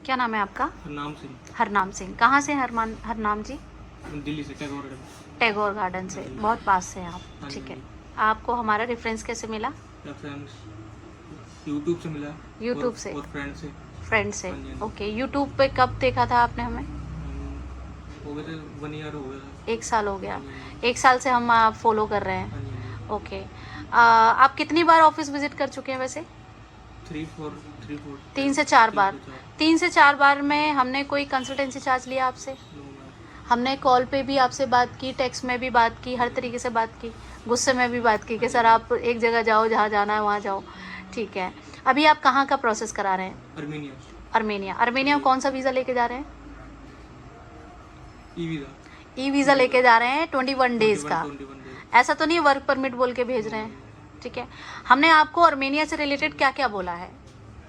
क्या नाम है आपका? हरनाम सिंह। हरनाम सिंह। कहाँ से हरनाम जी? दिल्ली से, टैगोर गार्डन से। बहुत पास से हैं आप। हाँ ठीक जी। है। आपको हमारा रेफरेंस कैसे मिला? रेफरेंस यूट्यूब से मिला। यूट्यूब से? और फ्रेंड से। फ्रेंड से। हाँ जी, हाँ जी। ओके। यूट्यूब पे कब देखा था आपने हमें? हो गए थे 1 ईयर हो गया था। 1 साल हो गया। हाँ जी, 1 साल से हम आप फॉलो कर रहे हाँ हैं। जी, हाँ जी। ओके। आप कितनी बार ऑफिस विजिट कर चुके हैं वैसे? 3-4 3 से 4 बार। 3 से 4। 3 से 4 बार में हमने कोई कंसल्टेंसी चार्ज लिया आपसे? No ma'am. हमने कॉल पे भी आपसे बात की, टेक्स्ट में भी बात की, हर तरीके से बात की, गुस्से में भी बात की कि सर आप एक जगह जाओ, जहाँ जाना है वहाँ जाओ। ठीक है। अभी आप कहाँ का प्रोसेस करा रहे हैं? अर्मेनिया। अर्मेनिया में कौन सा वीज़ा लेके जा रहे हैं? E visa. ई वीज़ा लेके जा रहे हैं 21 डेज़ का। 21 डेज। ऐसा तो नहीं वर्क परमिट बोल के भेज रहे हैं? ठीक है। हमने आपको अर्मेनिया से रिलेटेड क्या क्या बोला है?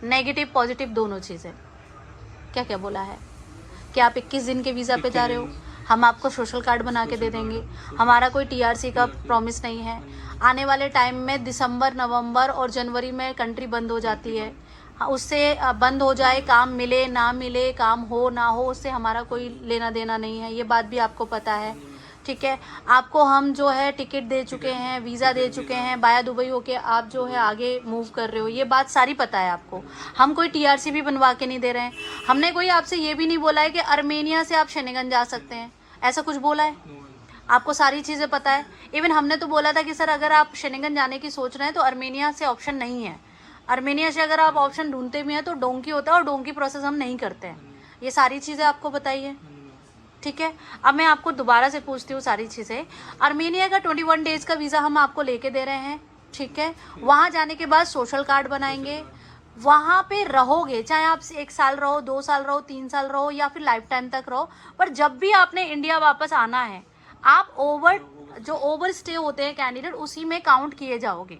नेगेटिव पॉजिटिव दोनों चीज़ें क्या क्या बोला है? कि आप 21 दिन के वीज़ा पे जा रहे हो, हम आपको सोशल कार्ड बना के दे देंगे, हमारा कोई टीआरसी का प्रॉमिस नहीं है। आने वाले टाइम में दिसंबर, नवंबर और जनवरी में कंट्री बंद हो जाती है। उससे बंद हो जाए, काम मिले ना मिले, काम हो ना हो, उससे हमारा कोई लेना देना नहीं है। ये बात भी आपको पता है। ठीक है। आपको हम जो है टिकट दे चुके हैं, वीज़ा दे चुके हैं, बाया दुबई होके आप जो है आगे मूव कर रहे हो, ये बात सारी पता है आपको। हम कोई टीआरसी भी बनवा के नहीं दे रहे हैं। हमने कोई आपसे ये भी नहीं बोला है कि अर्मेनिया से आप शेनेगन जा सकते हैं, ऐसा कुछ बोला है? आपको सारी चीज़ें पता है। इवन हमने तो बोला था कि सर अगर आप शेनेगन जाने की सोच रहे हैं तो अर्मेनिया से ऑप्शन नहीं है। अर्मेनिया से अगर आप ऑप्शन ढूंढते भी हैं तो डोंकी होता है, और डोंकी प्रोसेस हम नहीं करते हैं। ये सारी चीज़ें आपको बताइए। ठीक है। अब मैं आपको दोबारा से पूछती हूँ सारी चीज़ें। अर्मेनिया का 21 डेज़ का वीज़ा हम आपको लेके दे रहे हैं। ठीक है। वहाँ जाने के बाद सोशल कार्ड बनाएंगे, वहाँ पे रहोगे, चाहे आप 1 साल रहो, 2 साल रहो, 3 साल रहो, या फिर लाइफ टाइम तक रहो। पर जब भी आपने इंडिया वापस आना है, आप ओवर स्टे होते हैं कैंडिडेट, उसी में काउंट किए जाओगे।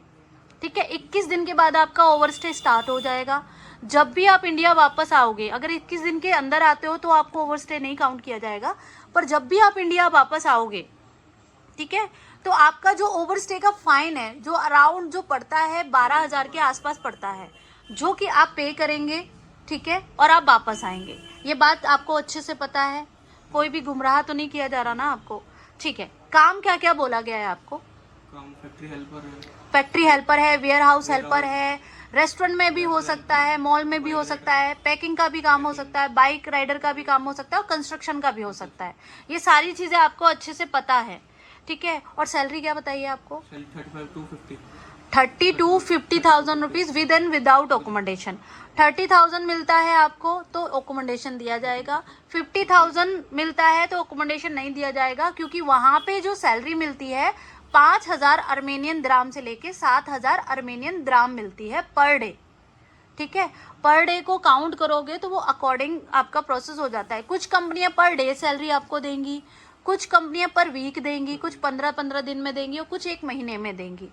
ठीक है। 21 दिन के बाद आपका ओवर स्टे स्टार्ट हो जाएगा। जब भी आप इंडिया वापस आओगे, अगर 21 दिन के अंदर आते हो तो आपको ओवर स्टे नहीं काउंट किया जाएगा। पर जब भी आप इंडिया वापस आओगे, ठीक है, तो आपका जो ओवर स्टे का फाइन है, जो अराउंड जो पड़ता है 12,000 के आसपास पड़ता है, जो कि आप पे करेंगे। ठीक है। और आप वापस आएंगे। ये बात आपको अच्छे से पता है, कोई भी गुमराह तो नहीं किया जा रहा ना आपको? ठीक है। काम क्या क्या बोला गया है आपको? काम फैक्ट्री हेल्पर है। फैक्ट्री हेल्पर है, वेयर हाउस हेल्पर है, रेस्टोरेंट में भी हो सकता है, मॉल में भी हो सकता है, पैकिंग का भी काम हो सकता है, बाइक राइडर का भी काम हो सकता है, और कंस्ट्रक्शन का भी हो सकता है। ये सारी चीज़ें आपको अच्छे से पता है। ठीक है। और सैलरी क्या बताइए आपको? 30 to 50,000 rupees with and without accommodation. 30,000 मिलता है आपको तो अकोमोडेशन दिया जाएगा, 50,000 मिलता है तो अकोमोडेशन नहीं दिया जाएगा, क्योंकि वहाँ पे जो सैलरी मिलती है 5,000 अर्मेनियन द्राम से लेके 7,000 अर्मेनियन द्राम मिलती है पर डे। ठीक है। पर डे को काउंट करोगे तो वो अकॉर्डिंग आपका प्रोसेस हो जाता है। कुछ कंपनियां पर डे सैलरी आपको देंगी, कुछ कंपनियां पर वीक देंगी, कुछ 15-15 दिन में देंगी, और कुछ 1 महीने में देंगी।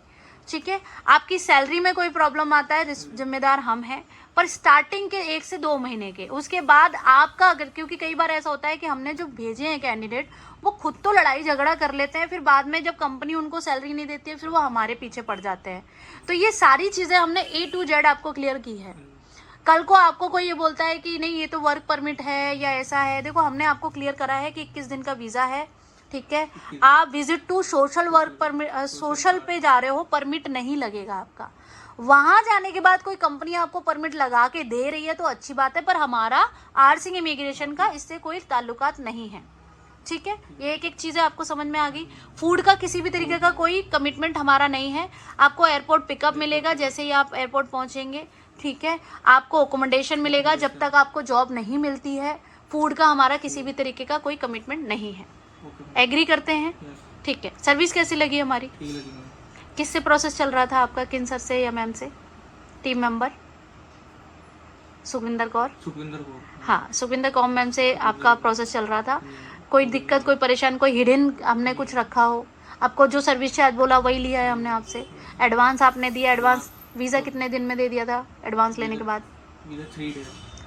ठीक है। आपकी सैलरी में कोई प्रॉब्लम आता है, जिम्मेदार हम हैं, पर स्टार्टिंग के 1 से 2 महीने के, उसके बाद आपका अगर, क्योंकि कई बार ऐसा होता है कि हमने जो भेजे हैं कैंडिडेट, वो खुद तो लड़ाई झगड़ा कर लेते हैं, फिर बाद में जब कंपनी उनको सैलरी नहीं देती है फिर वो हमारे पीछे पड़ जाते हैं। तो ये सारी चीज़ें हमने A to Z आपको क्लियर की है। कल को आपको कोई ये बोलता है कि नहीं ये तो वर्क परमिट है या ऐसा है, देखो हमने आपको क्लियर करा है कि 21 दिन का वीज़ा है। ठीक है। आप visit to social work permit, social पे जा रहे हो, परमिट नहीं लगेगा आपका। वहां जाने के बाद कोई कंपनी आपको परमिट लगा के दे रही है तो अच्छी बात है, पर हमारा आरसिंग इमिग्रेशन का इससे कोई ताल्लुकात नहीं है। ठीक है। ये एक एक चीज़ें आपको समझ में आ गई। फूड का किसी भी तरीके का कोई कमिटमेंट हमारा नहीं है। आपको एयरपोर्ट पिकअप मिलेगा जैसे ही आप एयरपोर्ट पहुंचेंगे। ठीक है। आपको अकोमोडेशन मिलेगा जब तक आपको जॉब नहीं मिलती है। फूड का हमारा किसी भी तरीके का कोई कमिटमेंट नहीं है। एग्री करते हैं? ठीक है। सर्विस कैसी लगी हमारी? किससे प्रोसेस चल रहा था आपका, किन सर से या मैम से? Team member Sukhwinder Kaur. हाँ, सुखविंदर कौर मैम से आपका प्रोसेस चल रहा था। कोई दिक्कत, कोई परेशान, कोई हिडन हमने कुछ रखा हो? आपको जो सर्विस चार्ज बोला वही लिया है हमने आपसे। एडवांस आपने दिया, एडवांस वीज़ा कितने दिन में दे दिया था एडवांस लेने के बाद?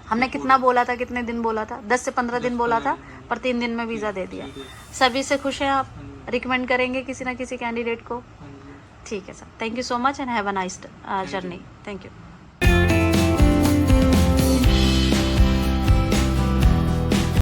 हमने कितना बोला था, कितने दिन बोला था? 10 से 15 दिन बोला था, पर 3 दिन में वीज़ा दे दिया। सर्विस से खुश हैं आप? रिकमेंड करेंगे किसी ना किसी कैंडिडेट को? ठीक है sir, thank you so much and have a nice journey. Thank you.